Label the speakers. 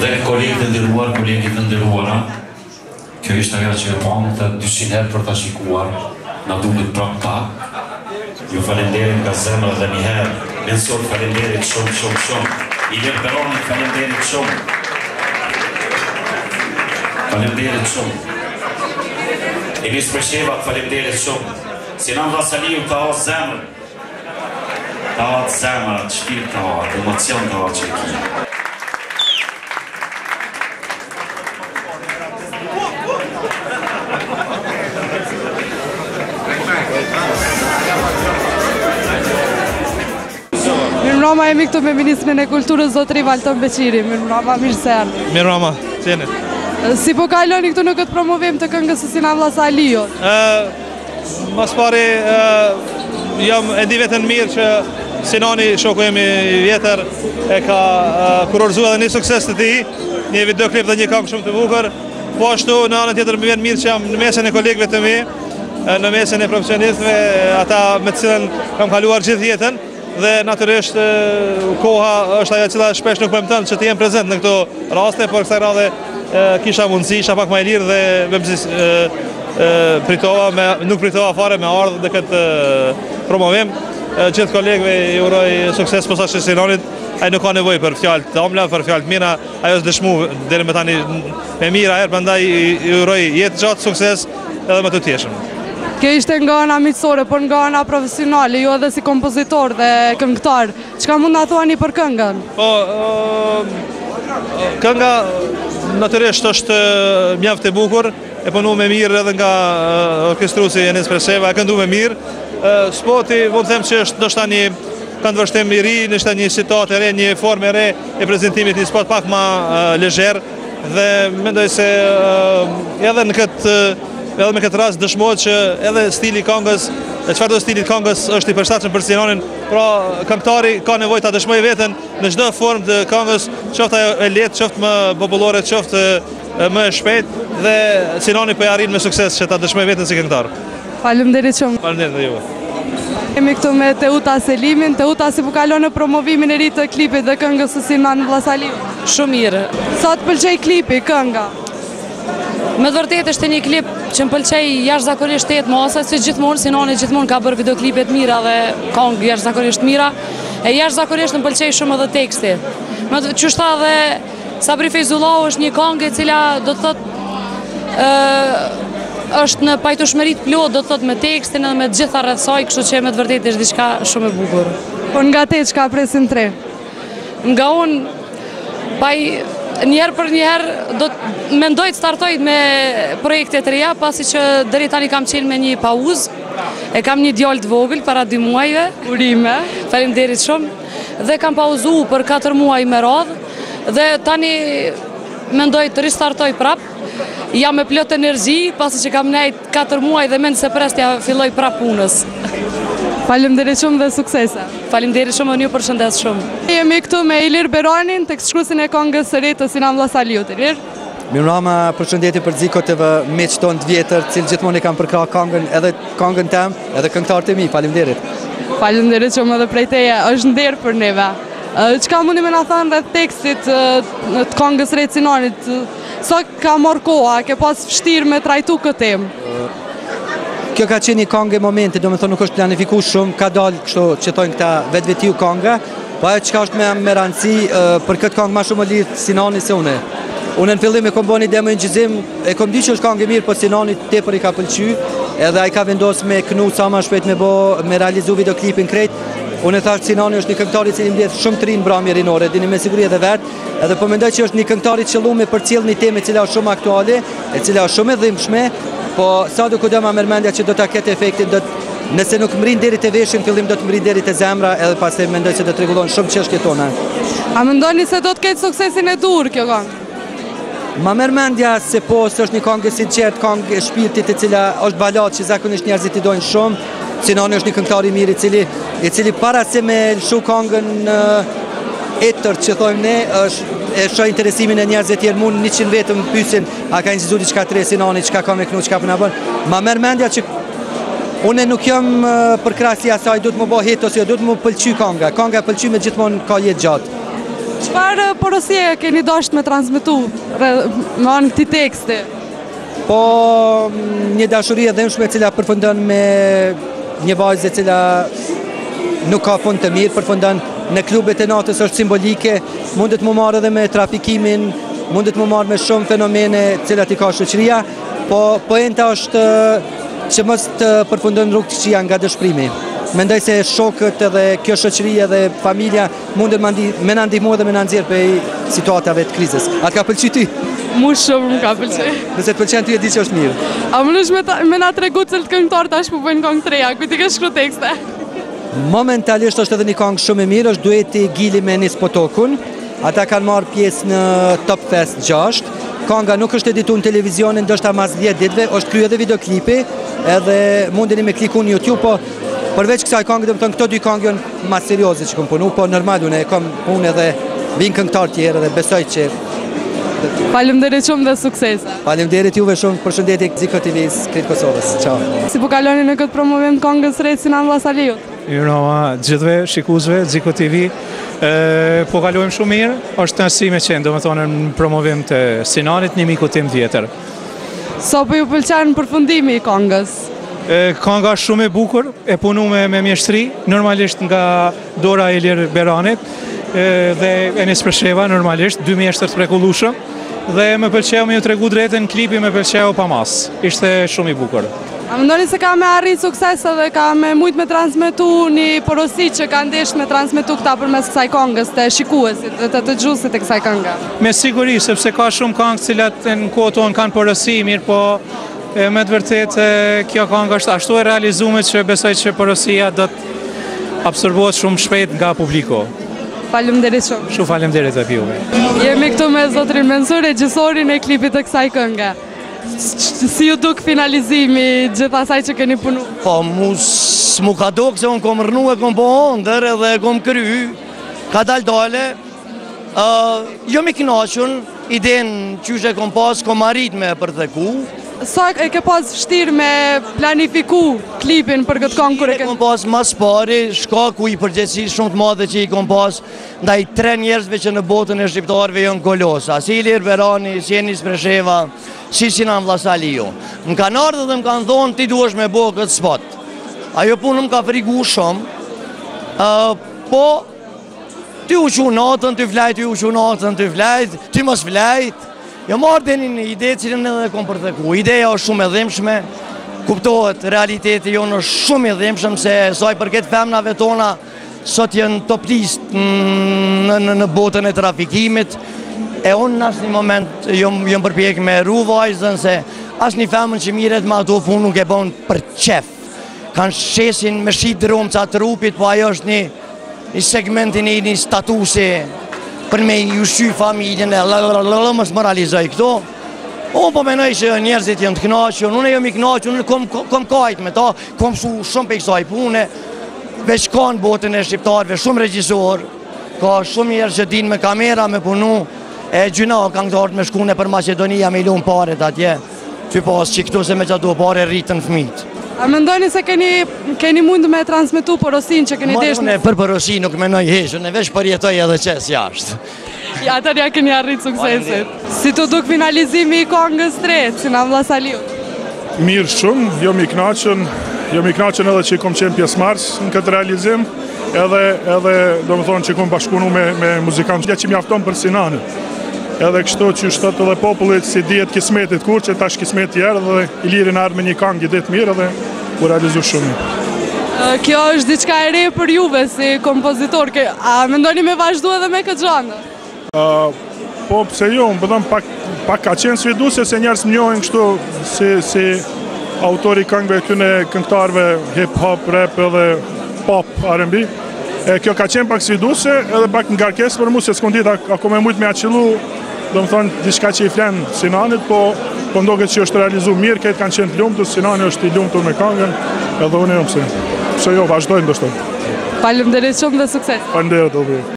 Speaker 1: Dhe kolegët e nderuara, kjo ishte ajo që e pamë të 200 herë për ta shikuar, na duket prapë ta. Ju falenderit nga zemra dhe njëherë, Mensur falenderit shumë. Ilir Beronit falenderit shumë. Falenderit shumë. Enis Preshevat falenderit shumë. Sinan Vllazaliu ta o zemrë. Ta o zemrë, të shpirt ta o, të emocion ta o që e ki.
Speaker 2: Mirëmbrëma, jemi këtu me Ministrin e Kulturës, Zotri Valton Beqiri. Mirëmbrëma, mirë se erdhët.
Speaker 3: Mirëmbrëma, qeni.
Speaker 2: Si po kaloni këtu në këtë promovim të këngës së Sinan Vllazaliut?
Speaker 3: Mas pari, jam e di vetën mirë që Sinani, shoku jemi vjetër, e ka kurorzu edhe një sukses të ti, një videoklip dhe një këngë shumë të bukur. Po ashtu, në anën tjetër më vjen mirë që jam në mesin e kolegëve të mi, në mesin e profesionistëve, ata me të cilën kam kaluar gjithë jetën. Dhe natyrisht koha është ajo cila shpesh nuk premton që të jem prezent në këto raste, por kësaj radhe kisha mundësi, isha pak më e lirë dhe nuk pritova fare me ardhë në këtë promovim. Gjithë kolegëve i uroj sukses posaçërisht Sinanit, ai nuk ka nevojë për fjalë të ëmbla, për fjalë të mira, ajo është dëshmu deri më tani me mira herë, prandaj i uroj jetë gjatë, sukses edhe më të tjeshëm.
Speaker 2: Kjo ishte nga ana miqësore, por nga ana profesionale, ju edhe si kompozitor dhe këngëtar. Çka mund na thuani për këngën?
Speaker 3: Po, kënga natyrisht është mjaft e bukur, e punu me mirë edhe nga orkestruesi Enis Presheva, e këndu me mirë. Spoti, mund të them që është ndoshta një këndvështrim i ri, ndoshta një situatë e re, një formë e re e prezantimit, një spot pak më lezher, dhe mendoj se edhe me këtë rast dëshmohet që edhe stili këngës, çfarëdo stili këngës është i përshtatshëm për Sinanin, pra këngëtari ka nevojë ta dëshmojë veten në çdo formë të këngës, qoftë ajo e lehtë, qoftë më popullore, qoftë më e shpejtë, dhe Sinani po arrin me sukses që ta dëshmojë veten si këngëtar.
Speaker 2: Faleminderit shumë.
Speaker 3: Faleminderit dhe juve.
Speaker 2: Jemi këtu me Teuta Selimin. Teuta, si po kalon në promovimin e ri të klipit dhe këngës së Sinan Vllazaliut?
Speaker 4: Shumë mirë.
Speaker 2: Sa të pëlqej klipi, kënga?
Speaker 4: Me të vërtetë është një klip që më pëlqej jashtëzakonisht të jetë masa, se gjithmonë Sinani gjithmonë ka bërë videoklipe të mira dhe këngë jashtëzakonisht mira. E jashtëzakonisht më pëlqej shumë edhe teksti. Qështa dhe Sabri Fejzullahu është një këngë e cila do të thotë është në pajtueshmëri të plotë, do të thotë me tekstin edhe me të gjitha rreth saj, kështu që me të vërtetë është diçka shumë e bukur.
Speaker 2: Po nga te çka presin tre?
Speaker 4: Nga unë njëherë për njëherë do të mendoj të startoj me projekte të reja, pasi që deri tani kam qenë me një pauzë, e kam një djalë të vogël para 2 muajve.
Speaker 2: Urime.
Speaker 4: Faleminderit shumë. Dhe kam pauzu për 4 muaj me radhë, dhe tani mendoj të ristartoj prapë. Jam me plot energji, pasi që kam nejt 4 muaj dhe mend se prestja filloj prapë punës.
Speaker 2: Faleminderit shumë dhe suksese.
Speaker 4: Faleminderit shumë, unë ju përshëndes shumë.
Speaker 2: Jemi këtu me Ilir Beronin, tekstshkruesin e këngës së re të Sinan Vllazaliut. Ilir.
Speaker 5: Mirëmbrëma, përshëndetje për xhikot e miq tonë të vjetër, cilë gjithmonë e kam përkrah këngën, edhe këngën tem, edhe këngëtarët e mi. Faleminderit.
Speaker 2: Faleminderit shumë edhe prej teje, është nder për neve. Çka mundi me na thënë rreth tekstit të këngës së re të Sinanit? Sa ka marrë koha, ke pas vështirë me trajtu këtë temë?
Speaker 5: Kjo ka qenë një këngë e momenti, do me thonë nuk është planifikuar shumë, ka dalë kështu që thonë këta vetvetiu këngë, po ajo çka është me rëndësi për këtë këngë më shumë më lidh Sinani se unë. Unë në fillim e kom bënë demo një gjizim, e kom di që është këngë mirë, po Sinani tepër i ka pëlqy, edhe ai ka vendosur me kënu sa më shpejt me realizu videoklipin krejt. Unë e thash Sinani është një këngëtar i cili mbledh shumë të rinë mbrëmje rinore, dini me siguri edhe vet, edhe po mendoj që është një këngëtar i qelluar me përcjell një temë e cila është shumë aktuale, e cila është shumë e dhimbshme, po sa do kudo më merr mendja që do ta ketë efektin, nëse nuk mrin deri te veshi në fillim do të mrin deri te zemra, edhe pastaj mendoj se do të rregullon shumë çështjet tona.
Speaker 2: A mendoni se do të ketë suksesin e dur kjo këngë?
Speaker 5: Ma merr mendja se po, është një këngë e sinqertë, këngë e shpirtit e cila është ballatë që zakonisht njerëzit i dojnë shumë. Sinani është një këngëtar i mirë i cili para se me lëshu këngën etër që thojmë ne, e shoh interesimin e njerëzve tjerë, mund 100 vetëm pyesin, a ka injizuar diçka tre Sinani, çka ka me kënu, çka po na bën. Ma merr mendja që unë nuk jam për krahasi asaj, duhet më bëj het ose duhet më pëlqy kënga. Kënga pëlqy me gjithmonë ka jetë gjatë.
Speaker 2: Çfarë porosie keni dashur me transmetu me anë këtij teksti?
Speaker 5: Po një dashuri e dhëmshme e cila përfundon me një vajzë e cila nuk ka fund të mirë, përfundon në klubet e natës, është simbolike, mundet më marrë edhe me trafikimin, mundet më marrë me shumë fenomene cilat i ka shoqëria, po poenta është që mos të përfundon rrugë të këqija nga dëshpërimi. Mendoj se shokët edhe kjo shoqëri edhe familja mundet me na ndihmu dhe me na nxjerr prej situatave të krizës. A të ka pëlqyer ty?
Speaker 2: Mu shumë më ka pëlqyer.
Speaker 5: Nëse të pëlqen ty e di që është mirë.
Speaker 2: A mundesh me na tregu cilët këngëtar tash po bëjnë këngë të reja, ku ti ke shkruar tekste?
Speaker 5: Momentalisht është edhe një këngë shumë e mirë, është dueti Gili me Enis Potokun. Ata kanë marrë pjesë në Top Fest 6. Kënga nuk është edituar në televizionin, ndoshta mas 10 ditëve, është kryer edhe videoklipi, edhe mundeni me kliku në YouTube, po përveç kësaj këngë, domethënë këto dy këngë janë më serioze që kam punu, po normal unë kam punë edhe vinë këngëtar tjerë dhe besoj që
Speaker 2: Faleminderit shumë dhe suksese.
Speaker 5: Faleminderit juve shumë, përshëndetje Ziko TV-s, Krit Kosovës. Ciao.
Speaker 2: Si po kaloni në këtë promovim të këngës së re Sinan Vllazaliut?
Speaker 6: Mirëmbrëma gjithëve shikuesve Ziko TV. Po kalojmë shumë mirë, është nësi me qenë, domethënë në promovim të Sinanit, një miku tim tjetër.
Speaker 2: Sa po ju pëlqen përfundimi i këngës?
Speaker 6: Kënga shumë e bukur, e punu me mjeshtri, normalisht nga dora e Ilir Beranit dhe Enis Presheva, normalisht, dy mjeshtër të mrekullueshëm, dhe më pëlqeu me ju tregu drejtën, klipi më pëlqeu pa mas. Ishte shumë i bukur.
Speaker 2: A mendoni se ka me arrit sukses dhe ka me mujt me transmetu një porosi që ka ndesh me transmetu këta përmes kësaj këngës të shikuesit dhe të dëgjuesit e kësaj këngë?
Speaker 6: Me siguri, sepse ka shumë këngë cilat në kohë tonë kanë porosi mirë, po me të vërtet kjo këngë është ashtu e realizuar që besoj që porosia do të absorbohet shumë shpejt nga publiku.
Speaker 2: Faleminderit shumë.
Speaker 6: Shumë faleminderit edhe juve.
Speaker 2: Jemi këtu me zotrin Mensur, regjisorin e klipit të kësaj këngë. Si ju duk finalizimi gjithë asaj që keni punu?
Speaker 7: Po, mu ka duk se unë kom rënu e kom po ndër edhe kom kry, ka dale, jo mi knaqën, idenë qyshe kom pas, kom arrit me përtheku.
Speaker 2: Sa e ke pas vështirë me planifiku klipin për këtë këngë kur e ke?
Speaker 7: Kom pas mas pari, shkaku i përgjithësi shumë të madhe që i kom pas ndaj 3 njerëzve që në botën e shqiptarëve janë kolosa, si Ilir Berani, si Enis Presheva, si Sinan Vllazaliu. Më kanë ardhur dhe më kanë thonë ti duhesh me bo këtë spot. Ajo punë më ka frigu shumë, po ti u qu natën, ti flajt, ti u qu natën, ti flajt, ti mos flajt. Jo marrë dhe një ide cilën edhe kom përtheku. Ideja është shumë e dhimshme, kuptohet, realiteti jonë është shumë e dhimshme, se saj përket femnave tona, sot jenë top list në botën e trafikimit, e unë në asë një moment jëmë përpjek me ru vajzën, se asë një femën që miret ma ato punë nuk e bon për qef. Kanë shesin me shqit dëromë ca të trupit, po ajo është një segmentin e një statusi, për me ju shy familjen e mos moralizoj këto. Unë po menoj që njerëzit jenë të knaqën, unë e jam i knaqën, unë kom kajt me ta, kom shumë për i kësaj pune, veç ka në botën e shqiptarve, shumë regjisor, ka shumë njerëz që din me kamera, me punu, e gjuna kanë këtartë me shkune për Macedonia me ilun paret atje, që pas që këtu se me që ato pare rritën fmit.
Speaker 2: A mendojni se keni mund me transmetu porosin që keni desh?
Speaker 7: Unë për porosin nuk menoj hesh, unë veç përjetoj edhe qes jashtë.
Speaker 2: Ja, atër ja keni arrit suksesit. Si të duk finalizimi i këngës të re, Sinan Vllazaliut?
Speaker 8: Mirë shumë, jo mi knaqën edhe që i kom qenë pjesëmarrës në këtë realizim, edhe do më thonë që i kom bashkunu me muzikantë që mjafton për Sinanit. Edhe kështu që shtot edhe popullit si dihet kismetit kur që tash kismeti erë dhe Ilirin ardhë me një këngë ditë mirë dhe u realizu shumë.
Speaker 2: Kjo është diçka e re për juve si kompozitor, a mendoni me vazhdu edhe me këtë zhanër?
Speaker 8: Po pse jo, më përdojmë pak ka qenë sviduese se njerës më njohin kështu si autori këngëve këne këngëtarve hip-hop, rap edhe pop, R&B. Kjo ka qenë pak sviduese edhe pak ngarkes për mu se s'kon dit ako me mujt me aqillu, do më thonë, diçka që i flenë Sinanit, po ndoket që është realizu mirë, këtë kanë qenë të lumëtur, Sinani është i lumëtur me këngën, edhe unë e pse jo, vazhdojmë do shtojmë.
Speaker 2: Faleminderit shumë dhe sukses.
Speaker 8: Faleminderit,